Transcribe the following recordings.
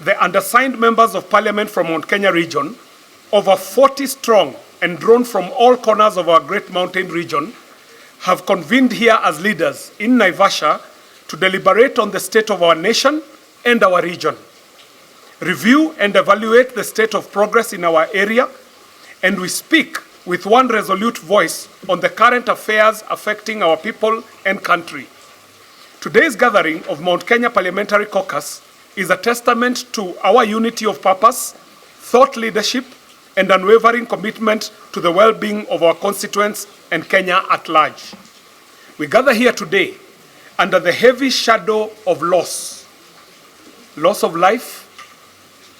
the undersigned members of parliament from Mount Kenya region, over 40 strong and drawn from all corners of our great mountain region, have convened here as leaders in Naivasha to deliberate on the state of our nation and our region, review and evaluate the state of progress in our area, and we speak with one resolute voice on the current affairs affecting our people and country. Today's gathering of Mount Kenya Parliamentary Caucus is a testament to our unity of purpose, thought leadership, and unwavering commitment to the well-being of our constituents and Kenya at large. We gather here today under the heavy shadow of loss of life,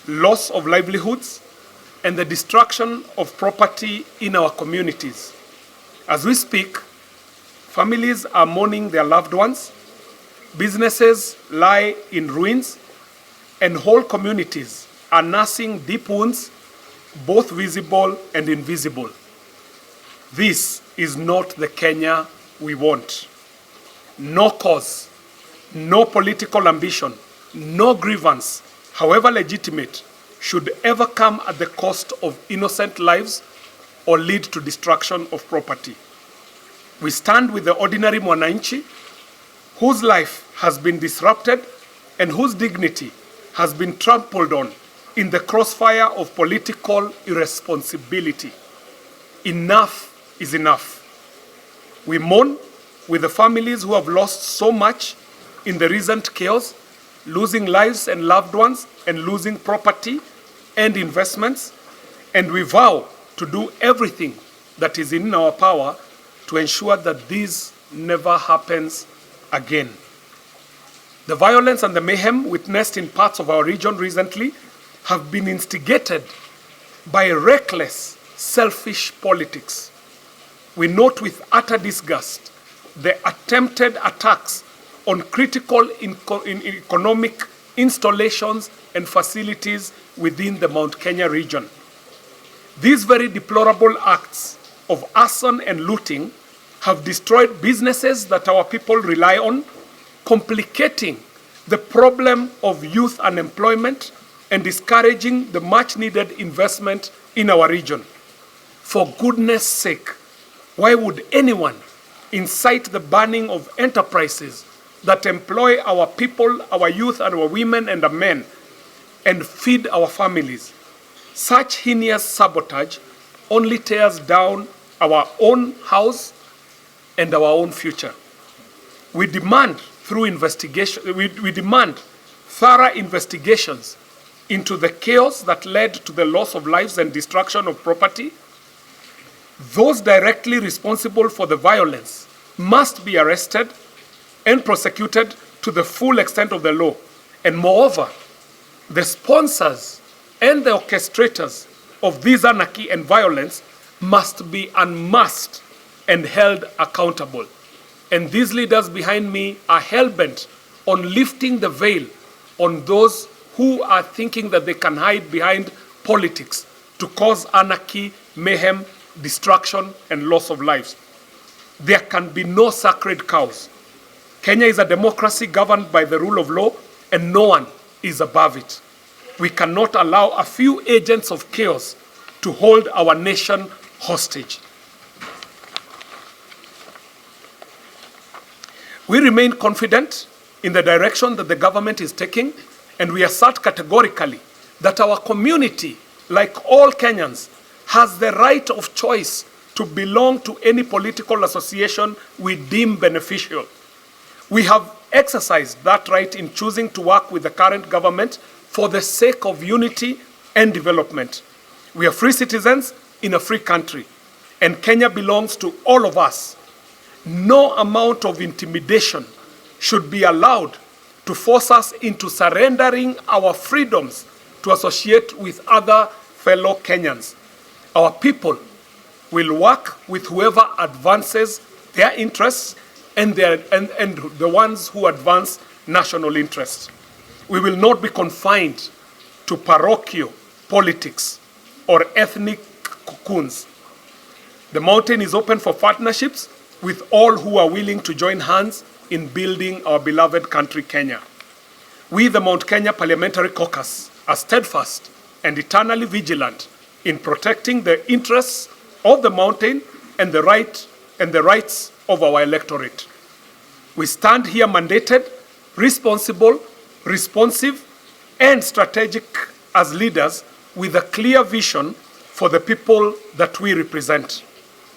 loss of livelihoods, and the destruction of property in our communities. As we speak, families are mourning their loved ones, businesses lie in ruins, and whole communities are nursing deep wounds, both visible and invisible. This is not the Kenya we want. No cause, no political ambition, no grievance, however legitimate, should ever come at the cost of innocent lives or lead to destruction of property. We stand with the ordinary mwananchi whose life has been disrupted and whose dignity has been trampled on in the crossfire of political irresponsibility. Enough is enough. We mourn with the families who have lost so much in the recent chaos, losing lives and loved ones and losing property and investments, and we vow to do everything that is in our power to ensure that this never happens again. The violence and the mayhem witnessed in parts of our region recently have been instigated by reckless, selfish politics. We note with utter disgust the attempted attacks on critical economic installations and facilities within the Mount Kenya region. These very deplorable acts of arson and looting have destroyed businesses that our people rely on, complicating the problem of youth unemployment and discouraging the much-needed investment in our region. For goodness sake, why would anyone incite the burning of enterprises that employ our people, our youth, and our women and our men, and feed our families? Such heinous sabotage only tears down our own house and our own future. We demand thorough investigations into the chaos that led to the loss of lives and destruction of property. Those directly responsible for the violence must be arrested and prosecuted to the full extent of the law. And moreover, the sponsors and the orchestrators of this anarchy and violence must be unmasked and held accountable. And these leaders behind me are hell-bent on lifting the veil on those who are thinking that they can hide behind politics to cause anarchy, mayhem, destruction, and loss of lives. There can be no sacred cows. Kenya is a democracy governed by the rule of law, and no one is above it. We cannot allow a few agents of chaos to hold our nation hostage. We remain confident in the direction that the government is taking, and we assert categorically that our community, like all Kenyans, has the right of choice to belong to any political association we deem beneficial. We have exercised that right in choosing to work with the current government for the sake of unity and development. We are free citizens in a free country, and Kenya belongs to all of us. No amount of intimidation should be allowed to force us into surrendering our freedoms to associate with other fellow Kenyans. Our people will work with whoever advances their interests and the ones who advance national interests. We will not be confined to parochial politics or ethnic cocoons. The mountain is open for partnerships with all who are willing to join hands in building our beloved country, Kenya. We, the Mount Kenya Parliamentary Caucus, are steadfast and eternally vigilant in protecting the interests of the mountain and the rights of our electorate. We stand here mandated, responsible, responsive, and strategic as leaders with a clear vision for the people that we represent.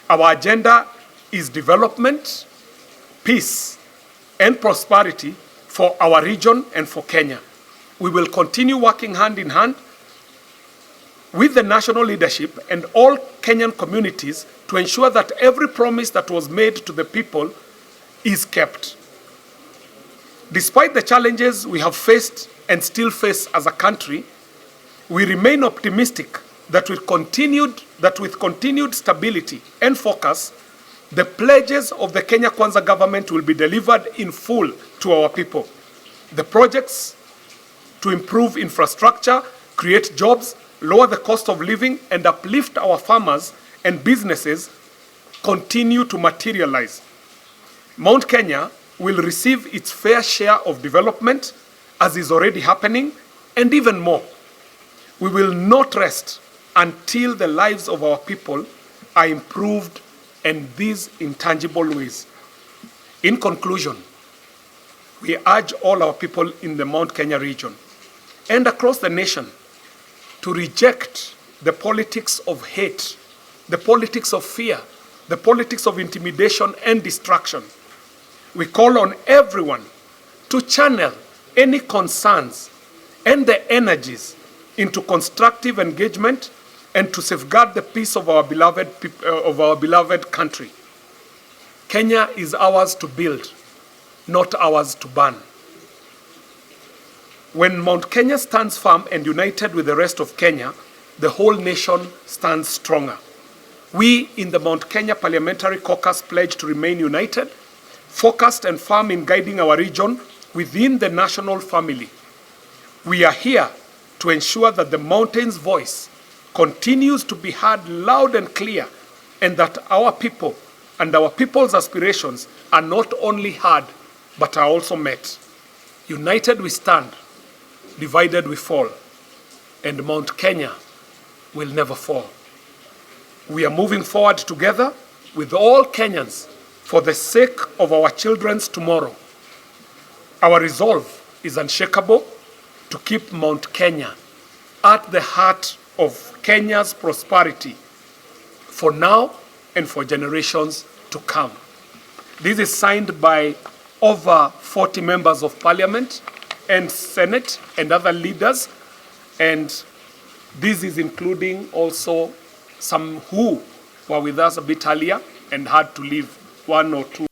Our agenda is development, peace, and prosperity for our region and for Kenya. We will continue working hand in hand with the national leadership and all Kenyan communities to ensure that every promise that was made to the people is kept. Despite the challenges we have faced and still face as a country, we remain optimistic that with continued stability and focus, the pledges of the Kenya Kwanza government will be delivered in full to our people. The projects to improve infrastructure, create jobs, lower the cost of living, and uplift our farmers and businesses continue to materialize. Mount Kenya will receive its fair share of development, as is already happening, and even more. We will not rest until the lives of our people are improved in these intangible ways. In conclusion, we urge all our people in the Mount Kenya region and across the nation to reject the politics of hate, the politics of fear, the politics of intimidation and distraction. We call on everyone to channel any concerns and the energies into constructive engagement and to safeguard the peace of our beloved country. Kenya is ours to build, not ours to burn. When Mount Kenya stands firm and united with the rest of Kenya, the whole nation stands stronger. We in the Mount Kenya Parliamentary Caucus pledge to remain united, focused and firm in guiding our region within the national family. We are here to ensure that the mountain's voice continues to be heard loud and clear, and that our people and our people's aspirations are not only heard, but are also met. United we stand, divided we fall, and Mount Kenya will never fall. We are moving forward together with all Kenyans for the sake of our children's tomorrow. Our resolve is unshakable to keep Mount Kenya at the heart of Kenya's prosperity for now and for generations to come. This is signed by over 40 members of Parliament and Senate and other leaders, and this is including also some who were with us a bit earlier and had to leave, one or two.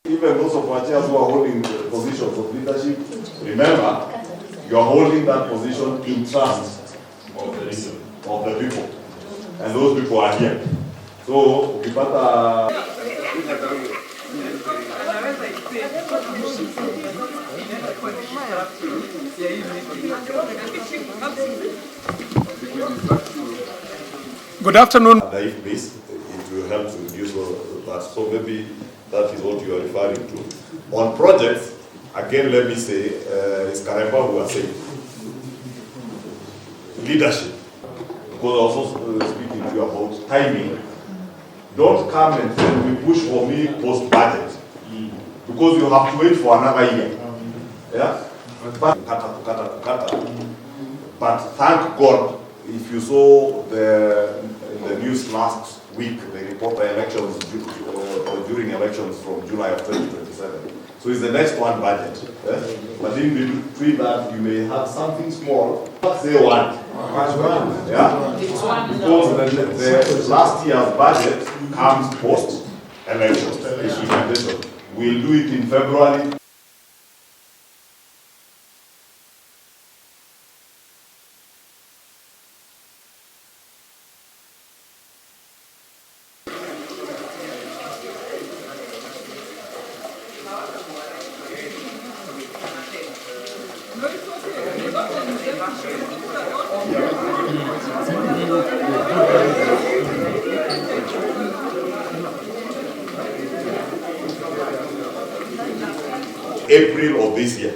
Even those of our chairs who are holding the positions of leadership, remember, you are holding that position in trust of the people. And those people are here. So, ukipata Good afternoon. It will help to reduce that. So maybe that is what you are referring to. On projects, again, let me say, it's Karemba who are saying leadership. Because I was also speaking to you about timing. Don't come and say, we push for me post-budget. Because you have to wait for another year. Yeah? But thank God, if you saw the news last week, they report the elections during elections from July of 2027. So it's the next one budget. Yes? But in between that, you may have something small. Say one. Yeah? Because the last year's budget comes post-election. We'll do it in February. April of this year.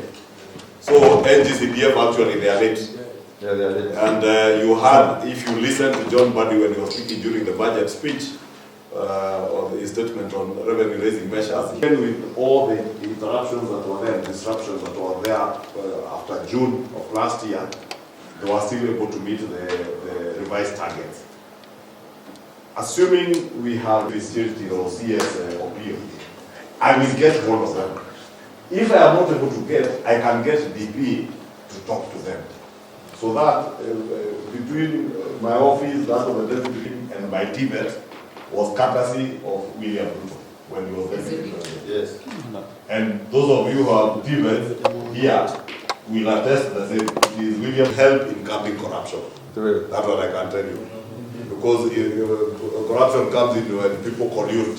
So NGCDF actually they are late. Yeah, they are late. And you had, if you listen to John Buddy when he was speaking during the budget speech, on his statement on revenue raising measures, even with all the interruptions that were there, disruptions that were there after June of last year, they were still able to meet the revised targets. Assuming we have this CHT or CS appeal, I will get one of them. If I am not able to get, I can get DP to talk to them. So that between my office, that of the deputy, and my TVET was courtesy of William Ruto when he was deputy president. Yes. And those of you who are TVET here will attest that it is William help in curbing corruption. That's what I can tell you. Because corruption comes in when people collude